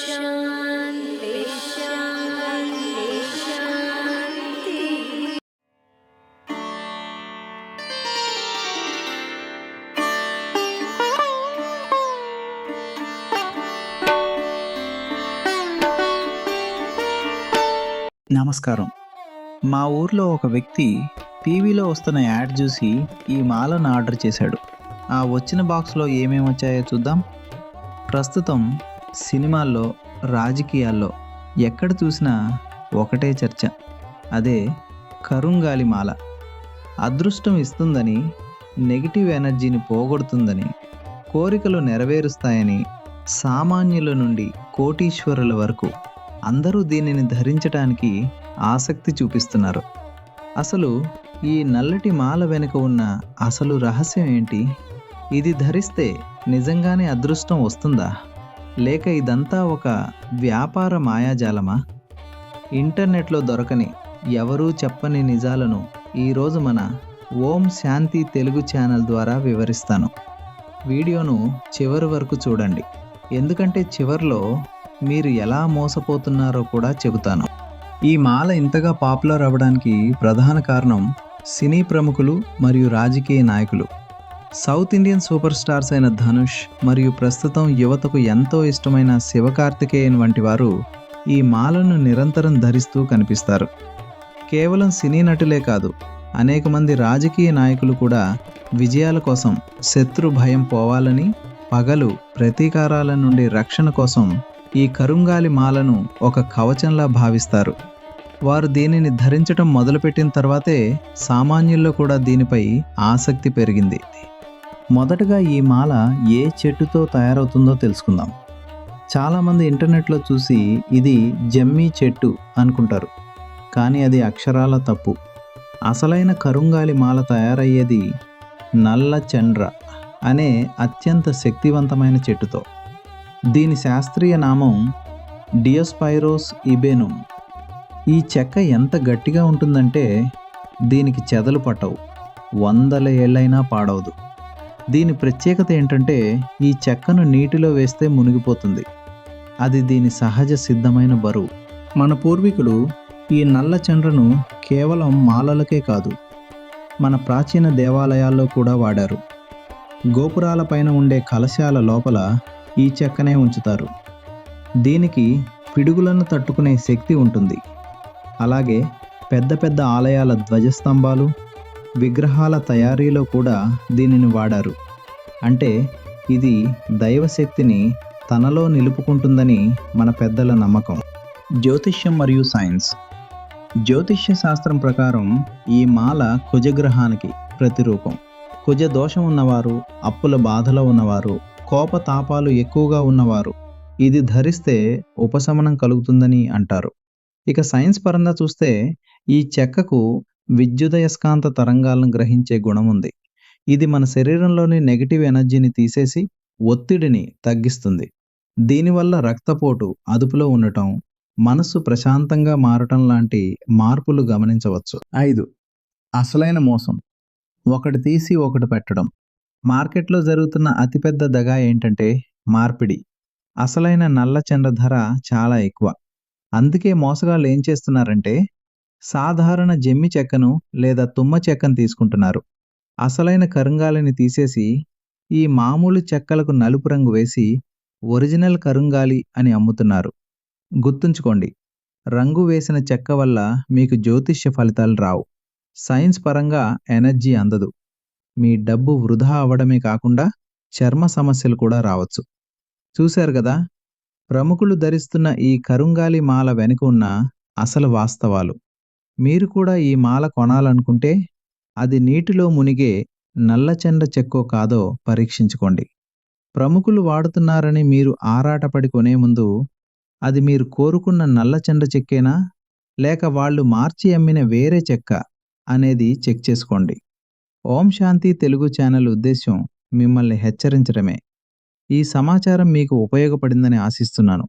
శాంతి శాంతి శాంతి. నమస్కారం. మా ఊర్లో ఒక వ్యక్తి టీవీలో వస్తున్న యాడ్ చూసి ఈ మాలను ఆర్డర్ చేశాడు. ఆ వచ్చిన బాక్స్లో ఏమేమి వచ్చాయో చూద్దాం. ప్రస్తుతం సినిమాల్లో, రాజకీయాల్లో ఎక్కడ చూసినా ఒకటే చర్చ. అదే కరుంగాలి మాల. అదృష్టం ఇస్తుందని, నెగిటివ్ ఎనర్జీని పోగొడుతుందని, కోరికలు నెరవేరుస్తాయని, సామాన్యుల నుండి కోటీశ్వరుల వరకు అందరూ దీనిని ధరించడానికి ఆసక్తి చూపిస్తున్నారు. అసలు ఈ నల్లటి మాల వెనుక ఉన్న అసలు రహస్యం ఏంటి? ఇది ధరిస్తే నిజంగానే అదృష్టం వస్తుందా? లేక ఇదంతా ఒక వ్యాపార మాయాజాలమా? ఇంటర్నెట్లో దొరకని, ఎవరూ చెప్పని నిజాలను ఈరోజు మన ఓం శాంతి తెలుగు ఛానల్ ద్వారా వివరిస్తాను. వీడియోను చివరి వరకు చూడండి. ఎందుకంటే చివర్లో మీరు ఎలా మోసపోతున్నారో కూడా చెబుతాను. ఈ మాల ఇంతగా పాపులర్ అవ్వడానికి ప్రధాన కారణం సినీ ప్రముఖులు మరియు రాజకీయ నాయకులు. సౌత్ ఇండియన్ సూపర్ స్టార్స్ అయిన ధనుష్ మరియు ప్రస్తుతం యువతకు ఎంతో ఇష్టమైన శివకార్తికేయన్ వంటి వారు ఈ మాలను నిరంతరం ధరిస్తూ కనిపిస్తారు. కేవలం సినీ నటులే కాదు, అనేక మంది రాజకీయ నాయకులు కూడా విజయాల కోసం, శత్రు భయం పోవాలని, పగలు ప్రతీకారాల నుండి రక్షణ కోసం ఈ కరుంగాలి మాలను ఒక కవచంలా భావిస్తారు. వారు దీనిని ధరించటం మొదలుపెట్టిన తర్వాతే సామాన్యుల్లో కూడా దీనిపై ఆసక్తి పెరిగింది. మొదటగా ఈ మాల ఏ చెట్టుతో తయారవుతుందో తెలుసుకుందాం. చాలామంది ఇంటర్నెట్లో చూసి ఇది జమ్మి చెట్టు అనుకుంటారు, కానీ అది అక్షరాల తప్పు. అసలైన కరుంగాలి మాల తయారయ్యేది నల్ల చండ్ర అనే అత్యంత శక్తివంతమైన చెట్టుతో. దీని శాస్త్రీయ నామం డియోస్పైరోస్ ఇబెనుమ్. ఈ చెక్క ఎంత గట్టిగా ఉంటుందంటే దీనికి చెదలు పట్టవు, వందల ఏళ్ళైనా పాడవదు. దీని ప్రత్యేకత ఏంటంటే ఈ చెక్కను నీటిలో వేస్తే మునిగిపోతుంది. అది దీని సహజ సిద్ధమైన బరువు. మన పూర్వీకులు ఈ నల్ల చండ్రను కేవలం మాలలకే కాదు, మన ప్రాచీన దేవాలయాల్లో కూడా వాడారు. గోపురాల పైన ఉండే కలశాల లోపల ఈ చెక్కనే ఉంచుతారు. దీనికి పిడుగులను తట్టుకునే శక్తి ఉంటుంది. అలాగే పెద్ద పెద్ద ఆలయాల ధ్వజస్తంభాలు, విగ్రహాల తయారీలో కూడా దీనిని వాడారు. అంటే ఇది దైవశక్తిని తనలో నిలుపుకుంటుందని మన పెద్దల నమ్మకం. జ్యోతిష్యం మరియు సైన్స్. జ్యోతిష్య శాస్త్రం ప్రకారం ఈ మాల కుజగ్రహానికి ప్రతిరూపం. కుజ దోషం ఉన్నవారు, అప్పుల బాధలో ఉన్నవారు, కోపతాపాలు ఎక్కువగా ఉన్నవారు ఇది ధరిస్తే ఉపశమనం కలుగుతుందని అంటారు. ఇక సైన్స్ పరంగా చూస్తే ఈ చెక్కకు విద్యుదయస్కాంత తరంగాలను గ్రహించే గుణం ఉంది. ఇది మన శరీరంలోని నెగిటివ్ ఎనర్జీని తీసేసి ఒత్తిడిని తగ్గిస్తుంది. దీనివల్ల రక్తపోటు అదుపులో ఉండటం, మనసు ప్రశాంతంగా మారటం లాంటి మార్పులు గమనించవచ్చు. 5. అసలైన మోసం. ఒకటి తీసి ఒకటి పెట్టడం. మార్కెట్లో జరుగుతున్న అతిపెద్ద దగా ఏంటంటే మార్పిడి. అసలైన నల్ల చండ్ర ధర చాలా ఎక్కువ. అందుకే మోసగాళ్ళు ఏం చేస్తున్నారంటే సాధారణ జమ్మి చెక్కను లేదా తుమ్మ చెక్కను తీసుకుంటున్నారు. అసలైన కరుంగాలిని తీసేసి ఈ మామూలు చెక్కలకు నలుపు రంగు వేసి ఒరిజినల్ కరుంగాలి అని అమ్ముతున్నారు. గుర్తుంచుకోండి, రంగు వేసిన చెక్క వల్ల మీకు జ్యోతిష్య ఫలితాలు రావు. సైన్స్ పరంగా ఎనర్జీ అందదు. మీ డబ్బు వృధా అవ్వడమే కాకుండా చర్మ సమస్యలు కూడా రావచ్చు. చూశారు కదా, ప్రముఖులు ధరిస్తున్న ఈ కరుంగాలి మాల వెనుక ఉన్న అసలు వాస్తవాలు. మీరు కూడా ఈ మాల కొనాలనుకుంటే అది నీటిలో మునిగే నల్లచండ్ర చెక్కో కాదో పరీక్షించుకోండి. ప్రముఖులు వాడుతున్నారని మీరు ఆరాటపడి కొనే ముందు అది మీరు కోరుకున్న నల్లచండ్ర చెక్కేనా, లేక వాళ్ళు మార్చి అమ్మిన వేరే చెక్క అనేది చెక్ చేసుకోండి. ఓం శాంతి తెలుగు ఛానల్ ఉద్దేశ్యం మిమ్మల్ని హెచ్చరించడమే. ఈ సమాచారం మీకు ఉపయోగపడిందని ఆశిస్తున్నాను.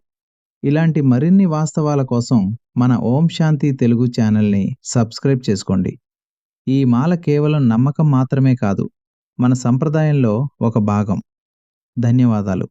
ఇలాంటి మరిన్ని వాస్తవాల కోసం మన ఓం శాంతి తెలుగు ఛానల్ని సబ్స్క్రైబ్ చేసుకోండి. ఈ మాల కేవలం నమ్మకం మాత్రమే కాదు, మన సంప్రదాయంలో ఒక భాగం. ధన్యవాదాలు.